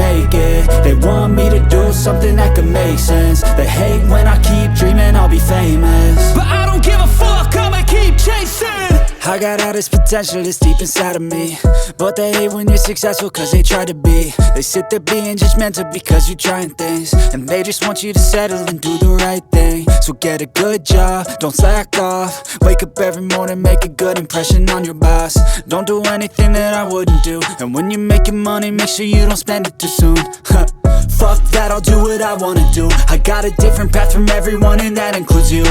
make it. They want me to do something that could make sense. They hate when I keep dreaming I'll be famous, but I don't give a fuck, I'ma keep chasing. I got all this potential that's deep inside of me, but they hate when you're successful cause they try to be. They sit there being judgmental because you're trying things, and they just want you to settle and do the right thing. So get a good job, don't slack off. Wake up every morning, make a good impression on your boss. Don't do anything that I wouldn't do, and when you're making money, make sure you don't spend it too soon. Fuck that, I'll do what I wanna do. I got a different path from everyone, and that includes you.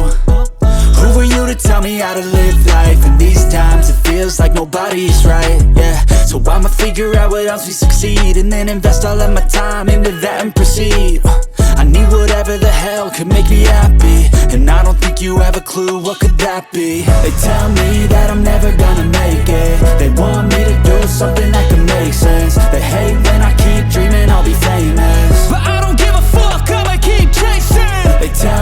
Who are you to tell me how to live life? In these times it feels like nobody's right, yeah. So I'ma figure out what else we succeed, and then invest all of my time into that and proceed. I need whatever the hell could make me happy, and I don't think you have a clue what could that be. They tell me that I'm never gonna make it. They want me to do something that could make sense. They hate when I keep dreaming I'll be famous, but I don't give a fuck, I'ma keep chasing. They tell